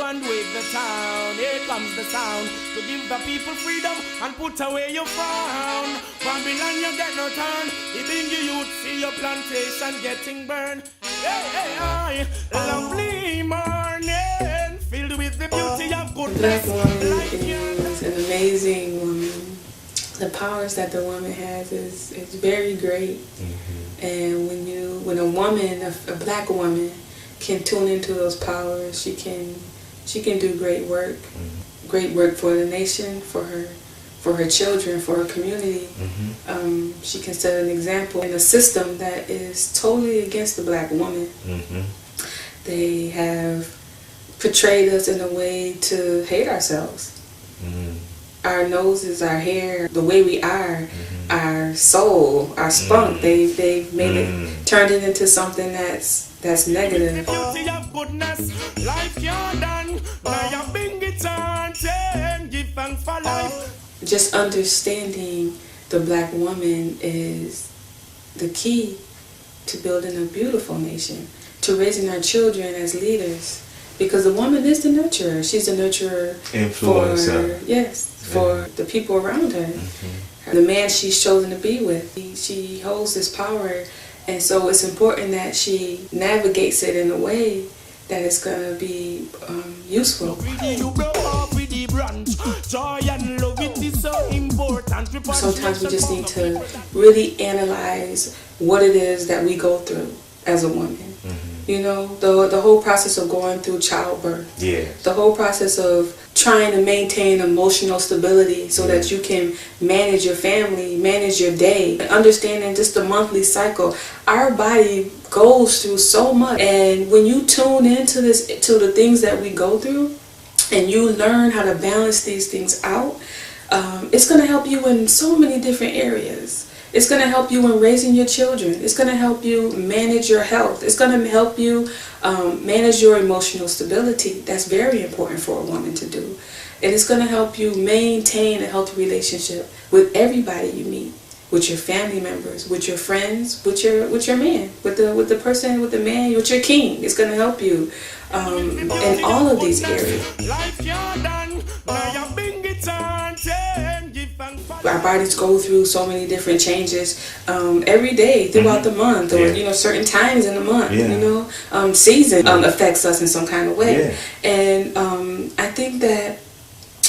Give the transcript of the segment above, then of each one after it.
and wake the town. Here comes the sound to give the people freedom and put away your frown. Babylon, you get no turn. The bingy youth see your plantation getting burned. Hey, hey, hey, lovely morning, filled with the beauty of goodness. The black woman is an amazing woman. The powers that the woman has is very great. And when a woman, a black woman, can tune into those powers, she can do great work. Great work for the nation, for her children, for her community. She can set an example in a system that is totally against the black woman. They have portrayed us in a way to hate ourselves. Our noses, our hair, the way we are, our soul, our spunk, they've made it, turned it into something that's negative. Just understanding the black woman is the key to building a beautiful nation, to raising our children as leaders. Because the woman is the nurturer. She's the nurturer for the people around her. The man she's chosen to be with. She holds this power, and so it's important that she navigates it in a way that it's going to be useful. Sometimes we just need to really analyze what it is that we go through as a woman. You know, the whole process of going through childbirth. The whole process of trying to maintain emotional stability so that you can manage your family, manage your day. Understanding just the monthly cycle. Our body goes through so much. And when you tune into to the things that we go through, and you learn how to balance these things out, it's going to help you in so many different areas. It's going to help you in raising your children. It's going to help you manage your health. It's going to help you manage your emotional stability. That's very important for a woman to do. And it's going to help you maintain a healthy relationship with everybody you meet, with your family members, with your friends, with your man, with the person, with the man, with your king. It's going to help you in all of these areas. Our bodies go through so many different changes every day throughout the month, or certain times in the month. Season affects us in some kind of way, and I think that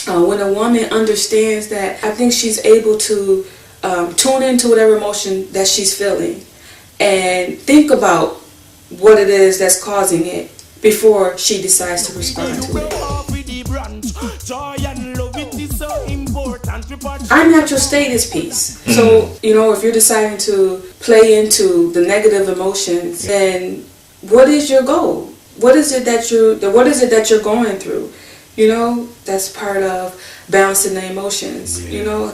when a woman understands that, I think she's able to tune into whatever emotion that she's feeling and think about what it is that's causing it before she decides to respond to it. Our natural state is peace. So, if you're deciding to play into the negative emotions, then what is your goal? What is it that you're going through? That's part of balancing the emotions,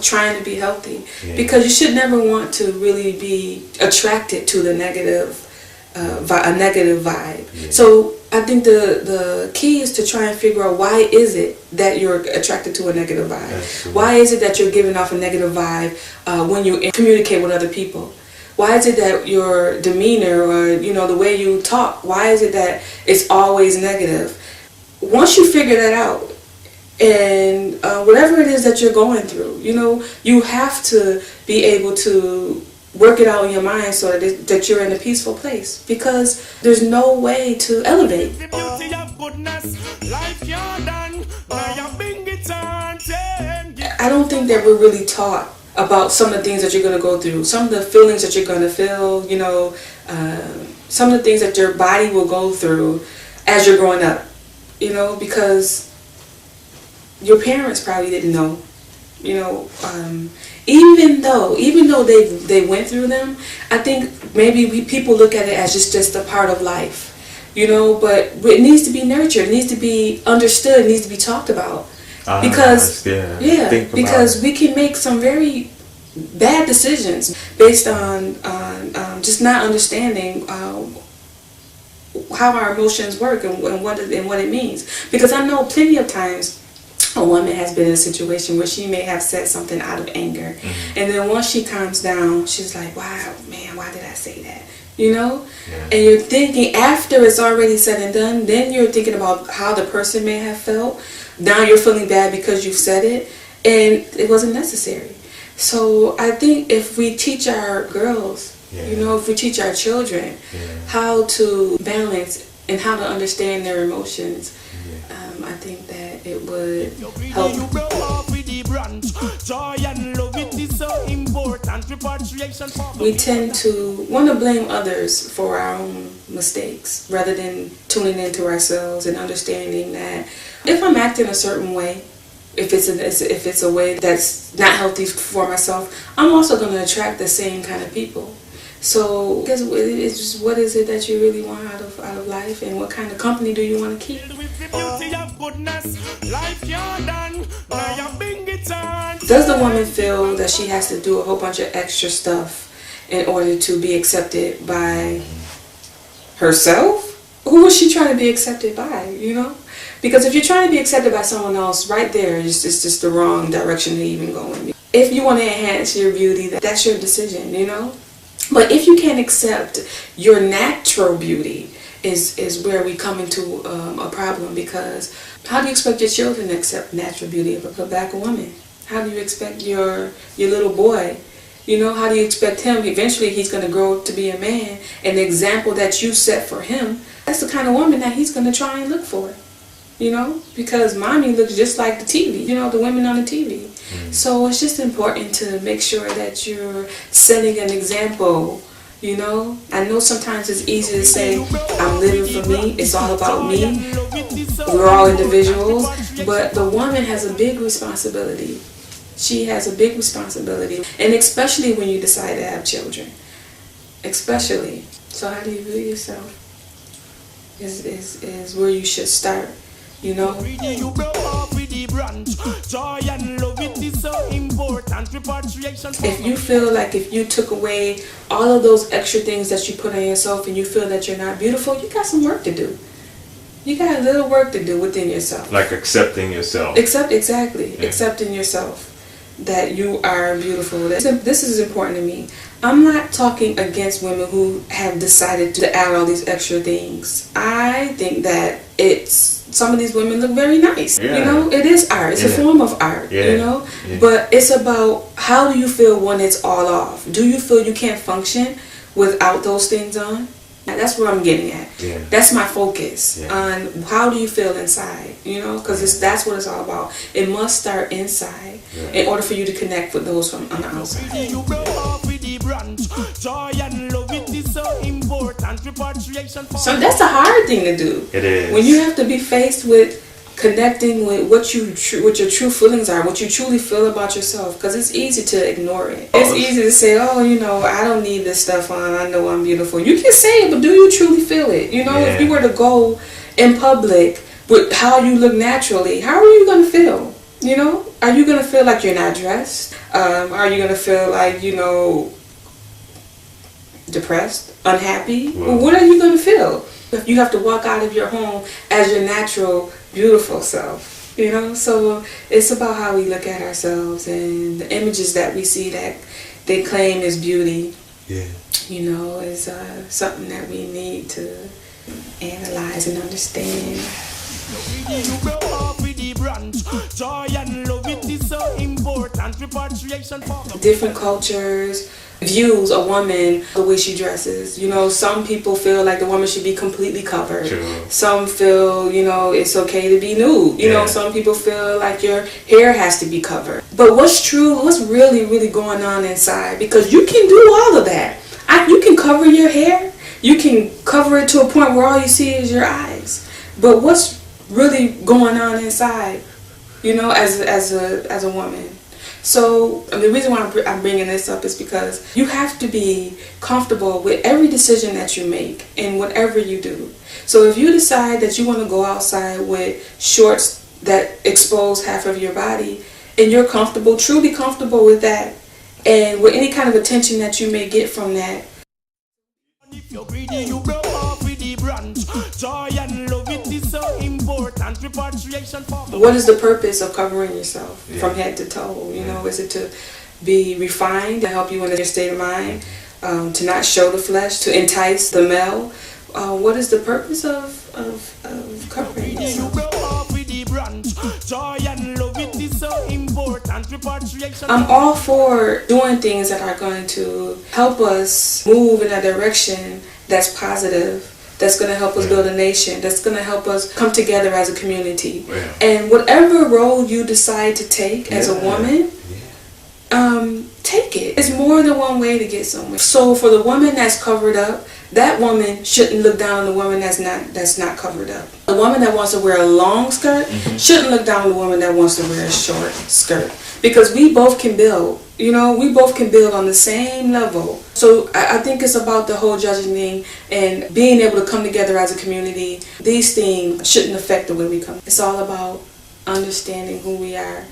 trying to be healthy. Because you should never want to really be attracted to the negative, a negative vibe. So I think the key is to try and figure out, why is it that you're attracted to a negative vibe? Absolutely. Why is it that you're giving off a negative vibe when you communicate with other people? Why is it that your demeanor, or the way you talk, why is it that it's always negative? Once you figure that out, and whatever it is that you're going through, you have to be able to work it out in your mind so that you're in a peaceful place, because there's no way to elevate. I don't think that we're really taught about some of the things that you're going to go through, some of the feelings that you're going to feel, some of the things that your body will go through as you're growing up, because your parents probably didn't know, even though they went through them. I think maybe people look at it as just a part of life, but it needs to be nurtured, it needs to be understood, it needs to be talked about. Because we can make some very bad decisions based on just not understanding how our emotions work and what it means. Because I know plenty of times a woman has been in a situation where she may have said something out of anger, and then once she calms down, she's like, wow, man, why did I say that? you know? And you're thinking after it's already said and done, then you're thinking about how the person may have felt. Now you're feeling bad because you've said it, and it wasn't necessary. So I think if we teach our girls, you know, if we teach our children how to balance and how to understand their emotions, I think that it would help. We tend to want to blame others for our own mistakes rather than tuning into ourselves and understanding that if I'm acting a certain way, if it's a way that's not healthy for myself, I'm also going to attract the same kind of people. So, because it's just, what is it that you really want out of life, and what kind of company do you want to keep? Does the woman feel that she has to do a whole bunch of extra stuff in order to be accepted by herself? Who is she trying to be accepted by, you know? Because if you're trying to be accepted by someone else, right there, it's just the wrong direction to even go in. If you want to enhance your beauty, that's your decision, you know? But if you can't accept your natural beauty, is where we come into a problem, because how do you expect your children to accept natural beauty of a black woman? How do you expect your little boy, you know, how do you expect him, eventually he's going to grow up to be a man, and the example that you set for him, that's the kind of woman that he's going to try and look for, you know, because mommy looks just like the TV, you know, the women on the TV. So it's just important to make sure that you're setting an example, you know. I know sometimes it's easy to say, I'm living for me, it's all about me, we're all individuals, but the woman has a big responsibility. She has a big responsibility, and especially when you decide to have children, especially. So how do you view yourself is where you should start, you know. If you feel like if you took away all of those extra things that you put on yourself and you feel that you're not beautiful, you got some work to do. You got a little work to do within yourself. Like accepting yourself. Accepting yourself, that you are beautiful. This is important to me. I'm not talking against women who have decided to add all these extra things. I think that some of these women look very nice. You know, it is art. It's a form of art, you know. But it's about, how do you feel when it's all off? Do you feel you can't function without those things on? That's what I'm getting at. That's my focus on how do you feel inside, you know, because that's what it's all about. It must start inside in order for you to connect with those from on the outside. So that's a hard thing to do. It is. When you have to be faced with connecting with what your true feelings are, what you truly feel about yourself, because it's easy to ignore it. It's easy to say, oh, you know, I don't need this stuff on, I know I'm beautiful. You can say it, but do you truly feel it? You know, if you were to go in public with how you look naturally, how are you going to feel? You know, are you going to feel like you're not dressed? Are you going to feel like, you know, depressed, unhappy? Well, what are you going to feel? If you have to walk out of your home as your natural, beautiful self, you know. So it's about how we look at ourselves and the images that we see that they claim is beauty. You know, is something that we need to analyze and understand. Different cultures views a woman the way she dresses. You know, some people feel like the woman should be completely covered. Some feel, you know, it's okay to be nude. You know, some people feel like your hair has to be covered. But what's true, what's really going on inside? Because you can do all of that. You can cover your hair. You can cover it to a point where all you see is your eyes. But what's really going on inside, you know, as a woman? So the reason why I'm bringing this up is because you have to be comfortable with every decision that you make and whatever you do. So if you decide that you want to go outside with shorts that expose half of your body, and you're comfortable, truly comfortable with that, and with any kind of attention that you may get from that, you're greedy, you broke off with the branch. Joy and love, it is so important. Repatriation. What is the purpose of covering yourself from head to toe? You know, is it to be refined, to help you in your state of mind? to not show the flesh, to entice the male. What is the purpose of covering yourself? I'm all for doing things that are going to help us move in a direction that's positive, that's going to help us build a nation, that's going to help us come together as a community. Yeah. And whatever role you decide to take as a woman, take it. It's more than one way to get somewhere. So for the woman that's covered up, that woman shouldn't look down on the woman that's not covered up. The woman that wants to wear a long skirt shouldn't look down on the woman that wants to wear a short skirt. Because we both can build. You know, we both can build on the same level. So I think it's about the whole judging thing and being able to come together as a community. These things shouldn't affect the way we come. It's all about understanding who we are.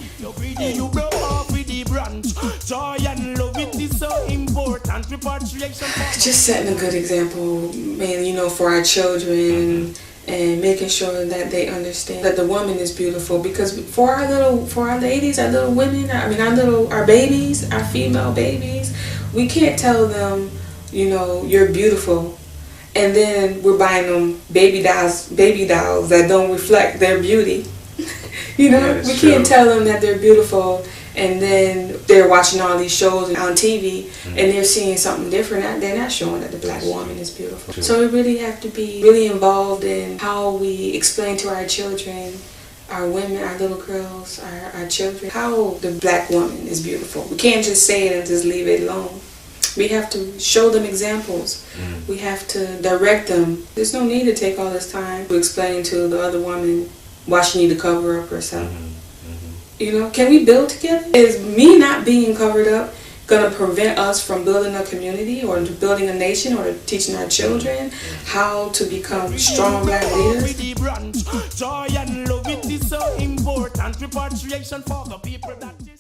Just setting a good example, man, you know, for our children and making sure that they understand that the woman is beautiful. Because for our ladies, our little women, our babies, our female babies, we can't tell them, you know, you're beautiful. And then we're buying them baby dolls that don't reflect their beauty. You know, we can't tell them that they're beautiful, and then they're watching all these shows on TV, and they're seeing something different. They're not showing that the black woman is beautiful. So we really have to be really involved in how we explain to our children, our women, our little girls, our children, how the black woman is beautiful. We can't just say it and just leave it alone. We have to show them examples. We have to direct them. There's no need to take all this time to explain to the other woman why she need to cover up herself. You know, can we build together? Is me not being covered up going to prevent us from building a community or building a nation or teaching our children how to become strong black leaders? Joy and love, it is so important. Repatriation for the people that is.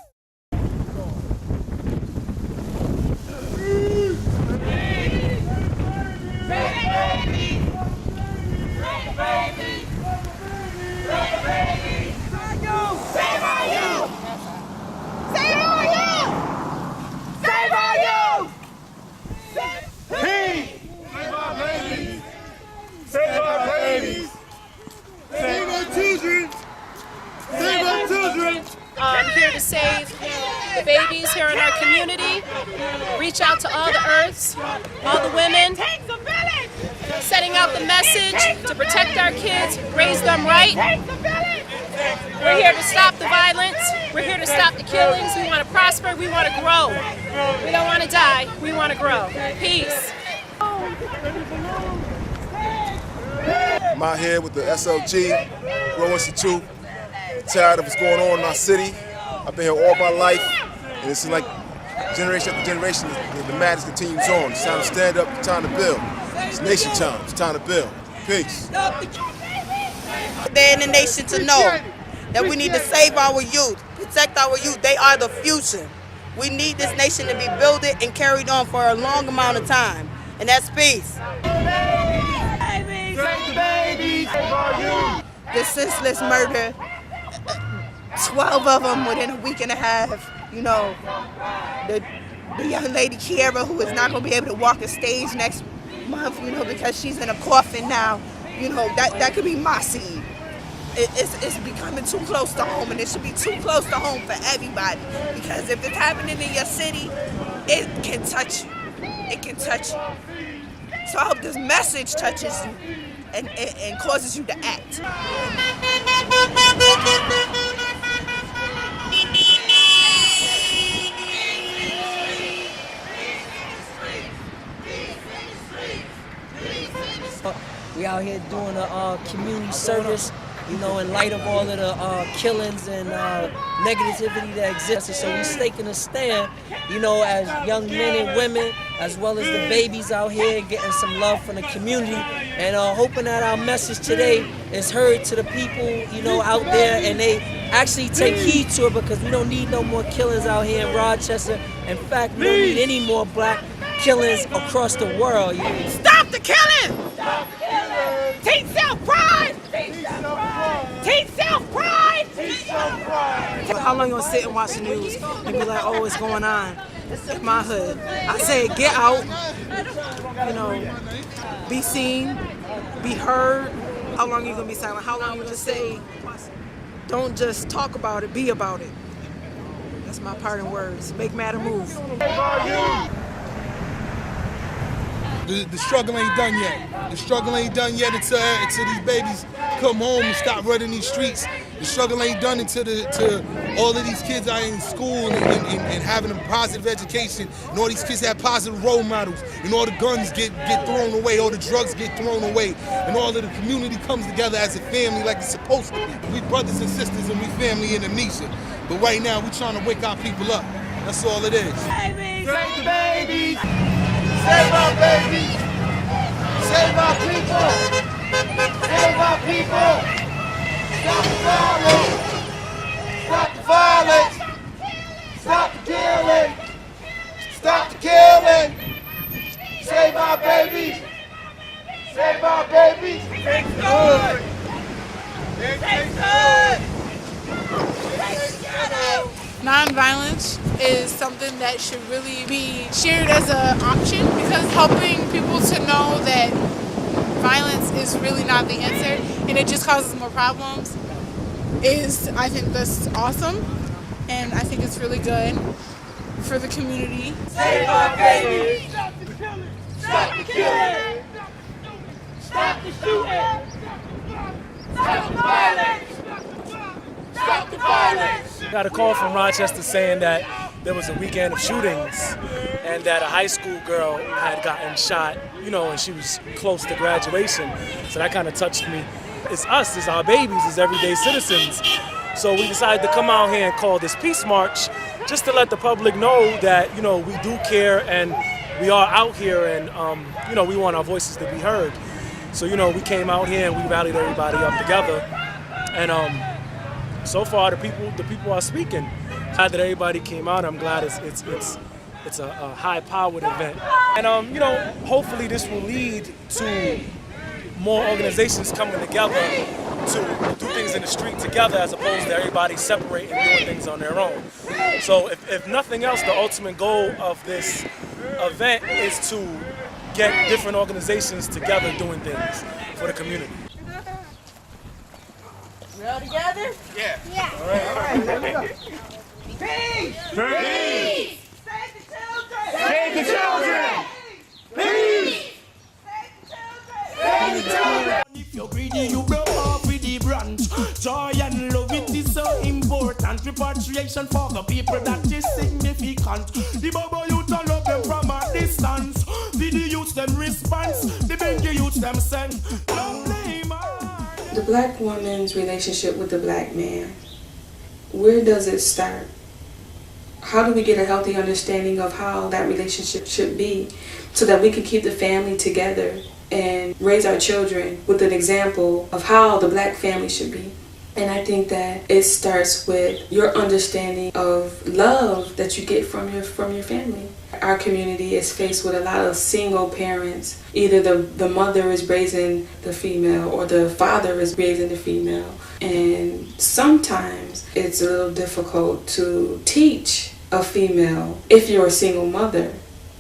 I'm here to save the babies here in our community, reach out to all the earths, all the women, setting out the message to protect our kids, raise them right. We're here to stop the violence, we're here to stop the killings, we want to prosper, we want to grow. We don't want to die, we want to grow. Peace. I'm out here with the SLG, Grow Institute. Tired of what's going on in our city. I've been here all my life, and it seems like generation after generation, the madness continues on. It's time to stand up, it's time to build. It's nation time, it's time to build. Peace. They're in the nation to know that we need to save our youth, protect our youth. They are the future. We need this nation to be built and carried on for a long amount of time, and that's peace. The senseless murder, 12 of them within a week and a half. You know, the young lady Kiera, who is not going to be able to walk the stage next month, you know, because she's in a coffin now. You know, that could be my seed. It's becoming too close to home, and it should be too close to home for everybody. Because if it's happening in your city, it can touch you. It can touch you. So I hope this message touches you and causes you to act. We out here doing a community service, you know, in light of all of the killings and negativity that exists. So we're taking a stand, you know, as young men and women, as well as the babies out here, getting some love from the community, and hoping that our message today is heard to the people, you know, out there, and they actually take heed to it, because we don't need no more killings out here in Rochester. In fact, we don't need any more black killings across the world. Stop the killing! Stop killing! Teach self-pride! Teach self-pride! Teach self-pride! Teach self-pride! How long you gonna sit and watch the news and be like, oh, what's going on? my hood. I say get out, you know, be seen, be heard. How long are you gonna be silent? How long are you gonna say, don't just talk about it, be about it? That's my parting words. Make matter move. The struggle ain't done yet. The struggle ain't done yet until these babies come home and stop running these streets. The struggle ain't done until all of these kids are in school and having a positive education, and all these kids have positive role models, and all the guns get thrown away, all the drugs get thrown away, and all of the community comes together as a family like it's supposed to be. We brothers and sisters and we family in Amnesia. But right now we trying to wake our people up. That's all it is. Babies! Save the babies! Save our babies! Save our people! Save our people! Stop the violence! Stop the violence! Stop the killing! Stop the killing! Save our babies! Save our babies! Take good! Take good! Nonviolence is something that should really be shared as an option, because helping people to know that violence is really not the answer and it just causes more problems I think that's awesome, and I think it's really good for the community. Save our babies! Stop the killing! Stop the killing! Stop the shooting! Stop the violence! Stop the violence! Got a call from Rochester saying that there was a weekend of shootings and that a high school girl had gotten shot, you know, and she was close to graduation. So that kind of touched me. It's us, it's our babies, it's everyday citizens. So we decided to come out here and call this peace march just to let the public know that, you know, we do care and we are out here, and, you know, we want our voices to be heard. So, you know, we came out here and we rallied everybody up together. And so far, the people are speaking. Glad that everybody came out. I'm glad it's a high-powered event. And, you know, hopefully this will lead to more organizations coming together to do things in the street together, as opposed to everybody separating and doing things on their own. So if nothing else, the ultimate goal of this event is to get different organizations together doing things for the community. We all together? Yeah. Yeah. All right. Here we go. Peace! Peace! Save the children! Save the children! Peace! Save the children! If you're greedy, you blow off with the branch. Joy and love, it is so important. Repatriation for the people, that is significant. The Bobo youth all love them from a distance. The youth them response, the Benji youth them send. Don't blame us. The black woman's relationship with the black man, where does it start? How do we get a healthy understanding of how that relationship should be so that we can keep the family together and raise our children with an example of how the black family should be? And I think that it starts with your understanding of love that you get from your family. Our community is faced with a lot of single parents. Either the mother is raising the female or the father is raising the female. And sometimes it's a little difficult to teach a female if you're a single mother.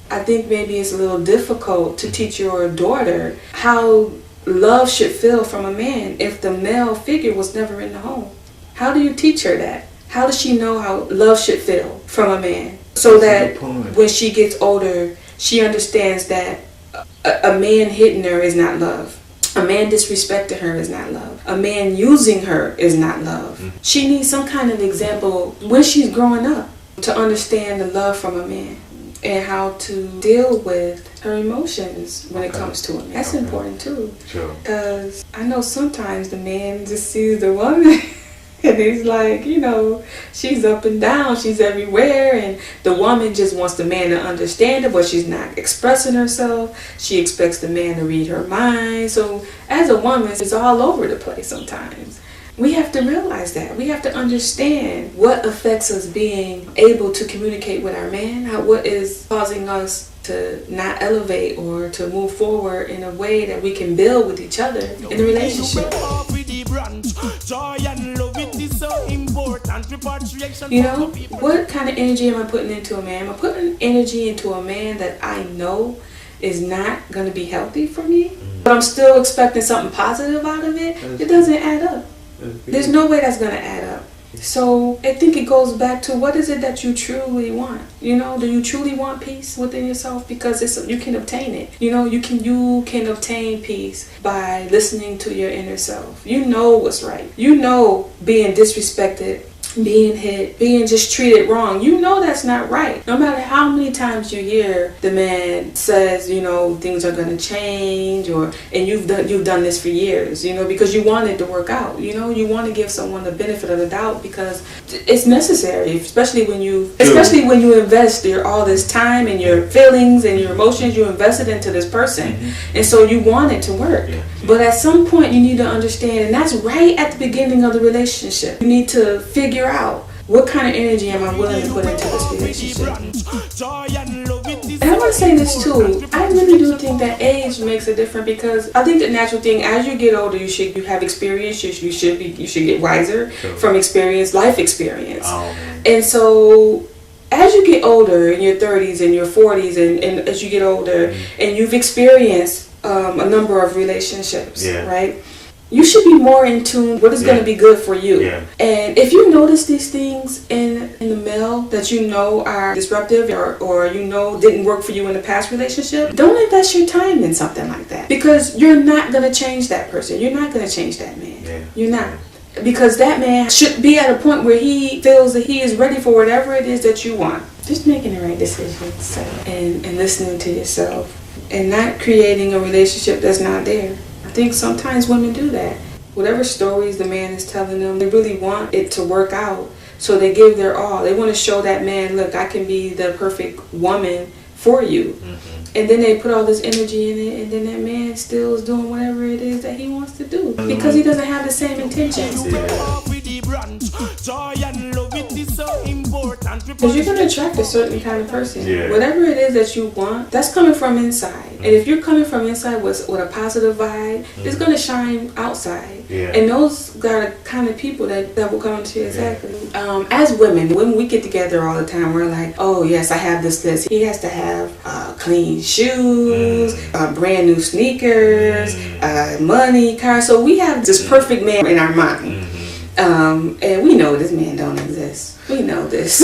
I think maybe it's a little difficult to teach your daughter how love should feel from a man if the male figure was never in the home. How do you teach her that? How does she know how love should feel from a man? So that when she gets older, she understands that a man hitting her is not love. A man disrespecting her is not love. A man using her is not love. She needs some kind of example when she's growing up to understand the love from a man and how to deal with her emotions when it comes to a man. That's important too. Sure. Because I know sometimes the man just sees the woman and he's like, you know, she's up and down, she's everywhere, and the woman just wants the man to understand her, but she's not expressing herself. She expects the man to read her mind. So as a woman, it's all over the place sometimes. We have to realize that. We have to understand what affects us being able to communicate with our man, what is causing us to not elevate or to move forward in a way that we can build with each other in a relationship. Joy and love, it is so important. You know, what kind of energy am I putting into a man? Am I putting energy into a man that I know is not going to be healthy for me, but I'm still expecting something positive out of it? It doesn't add up. There's no way that's going to add up. So I think it goes back to, what is it that you truly want? You know, do you truly want peace within yourself? Because you can obtain it. You know, you can obtain peace by listening to your inner self. You know what's right. You know being disrespected, being hit, being just treated wrong, you know that's not right. No matter how many times you hear the man says, you know, things are going to change, and you've done this for years, you know, because you want it to work out. You know, you want to give someone the benefit of the doubt because it's necessary, especially when you invest all this time and your feelings and your emotions you invested into this person, and so you want it to work. But at some point you need to understand, and that's right at the beginning of the relationship, you need to figure out, what kind of energy am I willing to put into this relationship? And I want to say this too, I really do think that age makes a difference, because I think the natural thing, as you get older, you have experience, you should get wiser from experience, life experience. And so as you get older, in your 30s and your 40s, and as you get older and you've experienced a number of relationships, right? You should be more in tune what is going to be good for you. And if you notice these things in the male that you know are disruptive or you know didn't work for you in the past relationship, don't invest your time in something like that, because you're not going to change that person. You're not going to change that man. You're not. Because that man should be at a point where he feels that he is ready for whatever it is that you want. Just making the right decisions and listening to yourself and not creating a relationship that's not there. I think sometimes women do that. Whatever stories the man is telling them, they really want it to work out. So they give their all. They want to show that man, look, I can be the perfect woman for you. And then they put all this energy in it, and then that man still is doing whatever it is that he wants to do, because he doesn't have the same intentions. Because you're going to attract a certain kind of person. Whatever it is that you want, that's coming from inside. And if you're coming from inside with a positive vibe, it's going to shine outside. And those are the kind of people that will come to you. Exactly. As women, when we get together all the time, we're like, oh yes, I have this list. He has to have clean shoes, brand new sneakers, money, car. So we have this perfect man in our mind. And we know this man don't exist. We know this.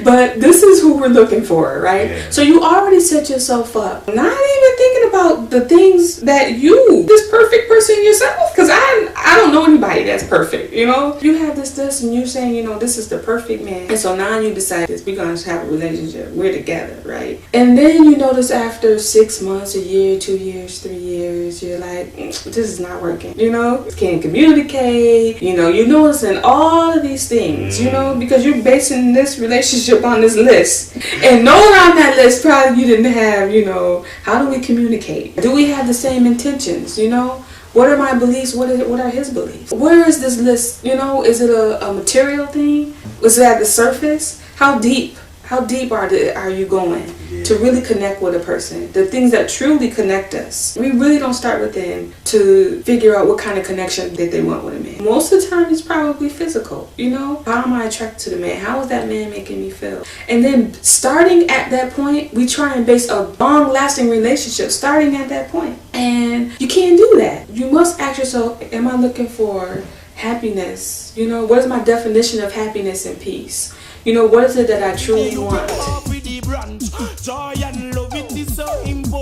But this is who we're looking for, right? So you already set yourself up. Not even thinking about the things that this perfect person yourself. Because I don't know anybody that's perfect, you know? You have this and you're saying, you know, this is the perfect man. And so now you decide this, we're going to have a relationship. We're together, right? And then you notice after 6 months, a year, 2 years, 3 years, you're like, this is not working, you know? Can't communicate, you know, you're noticing all of these things, you know, because you're basing this relationship on this list, and nowhere on that list probably you didn't have, you know, how do we communicate? Do we have the same intentions? You know, what are my beliefs? What are his beliefs? Where is this list? You know, is it a material thing? Was it at the surface? How deep are you going to really connect with a person? The things that truly connect us. We really don't start within to figure out what kind of connection that they want with a man. Most of the time it's probably physical, you know? How am I attracted to the man? How is that man making me feel? And then starting at that point, we try and base a long-lasting relationship starting at that point. And you can't do that. You must ask yourself, am I looking for happiness? You know, what is my definition of happiness and peace? You know, what is it that I truly want?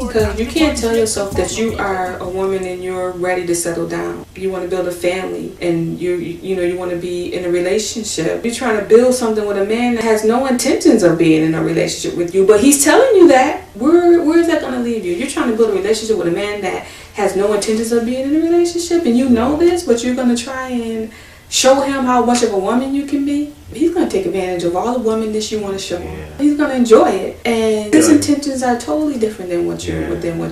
Because you can't tell yourself that you are a woman and you're ready to settle down. You want to build a family, and you want to be in a relationship. You're trying to build something with a man that has no intentions of being in a relationship with you, but he's telling you that. Where is that going to leave you? You're trying to build a relationship with a man that has no intentions of being in a relationship, and you know this, but you're going to try and show him how much of a woman you can be. He's going to take advantage of all the womanness you want to show him. He's going to enjoy it. And his intentions are totally different than what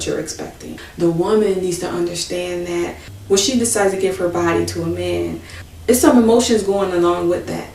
you're expecting. The woman needs to understand that when she decides to give her body to a man, there's some emotions going along with that.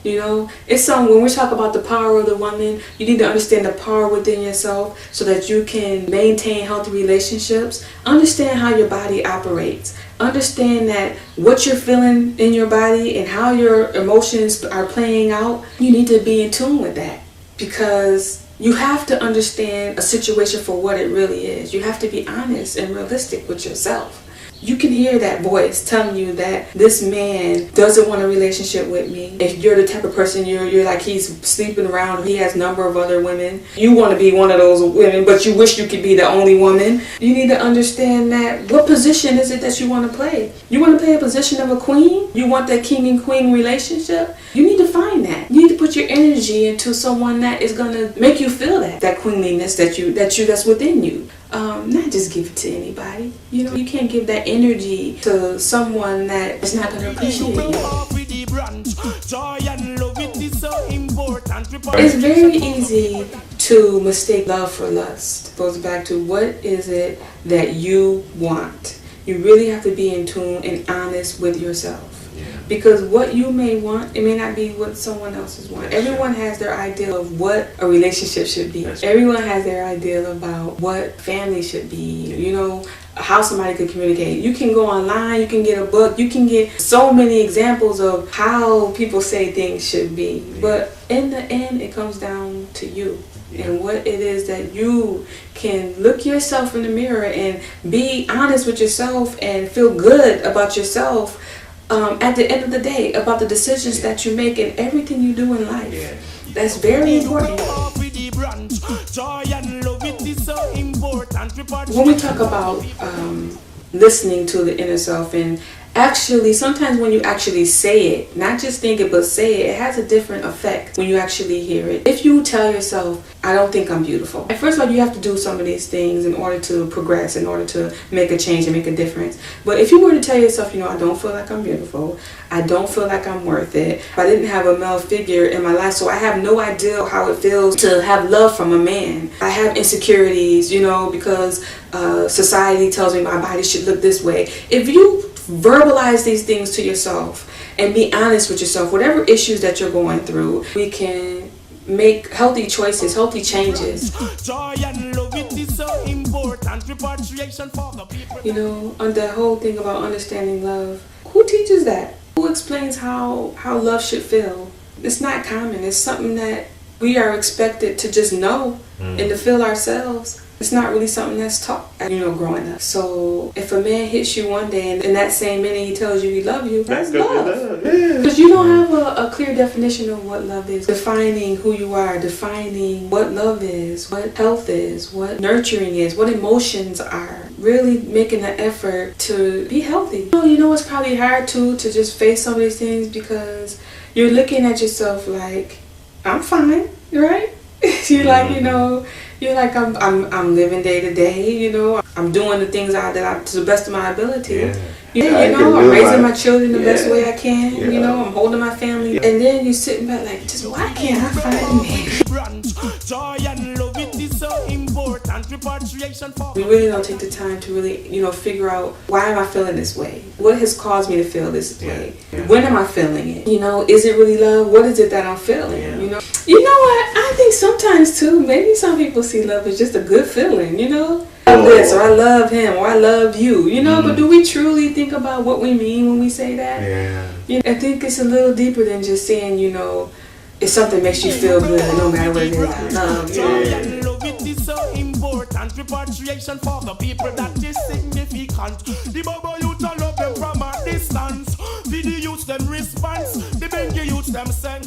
You know, when we talk about the power of the woman, you need to understand the power within yourself so that you can maintain healthy relationships. Understand how your body operates. understand that what you're feeling in your body and how your emotions are playing out, you need to be in tune with that, because you have to understand a situation for what it really is. You have to be honest and realistic with yourself. You can hear that voice telling you that this man doesn't want a relationship with me. If you're the type of person, you're like, he's sleeping around, he has a number of other women. You want to be one of those women, but you wish you could be the only woman. You need to understand that what position is it that you want to play? You want to play a position of a queen? You want that king and queen relationship? You need to find that. You need to put your energy into someone that is going to make you feel that queenliness that's within you. Not just give it to anybody. You know, you can't give that energy to someone that is not going to appreciate you. It's very easy to mistake love for lust. It goes back to what is it that you want. You really have to be in tune and honest with yourself. Because what you may want, it may not be what someone else's want. Everyone has their ideal of what a relationship should be. Everyone has their ideal about what family should be, you know, how somebody could communicate. You can go online, you can get a book, you can get so many examples of how people say things should be. But in the end, it comes down to you. And what it is that you can look yourself in the mirror and be honest with yourself and feel good about yourself. At the end of the day, about the decisions that you make and everything you do in life. That's very important. When we talk about listening to the inner self, and actually sometimes when you actually say it, not just think it but say it, it has a different effect when you actually hear it. If you tell yourself, I don't think I'm beautiful. First of all, you have to do some of these things in order to progress, in order to make a change and make a difference. But if you were to tell yourself, you know, I don't feel like I'm beautiful, I don't feel like I'm worth it, I didn't have a male figure in my life, so I have no idea how it feels to have love from a man. I have insecurities, you know, because society tells me my body should look this way. If you verbalize these things to yourself and be honest with yourself, whatever issues that you're going through, we can make healthy choices, healthy changes. You know, on the whole thing about understanding love, who teaches that? Who explains how love should feel? It's not common. It's something that we are expected to just know and to feel ourselves. It's not really something that's taught, you know, growing up. So if a man hits you one day and in that same minute he tells you he loves you, that's love. Because you don't have a clear definition of what love is. Defining who you are, defining what love is, what health is, what nurturing is, what emotions are. Really making an effort to be healthy. You know it's probably hard to just face some of these things because you're looking at yourself like, I'm fine, right? You're like, you know, you're like, I'm living day to day, you know, I'm doing the things to the best of my ability. You know, I'm raising my children the best way I can, you know, I'm holding my family. And then you're sitting back like, just why can't I find a man? We really don't take the time to really, you know, figure out, why am I feeling this way? What has caused me to feel this way? When am I feeling it? You know, is it really love? What is it that I'm feeling? You know what? I think sometimes too, maybe some people see love as just a good feeling, you know? I love this, or I love him, or I love you, you know? But do we truly think about what we mean when we say that? You know, I think it's a little deeper than just saying, you know, if something makes you feel good, no matter what it is, I love you. Repatriation for the people that is significant. The Bobo youth love them from a distance. The youth them response. The Bengi youth them sing.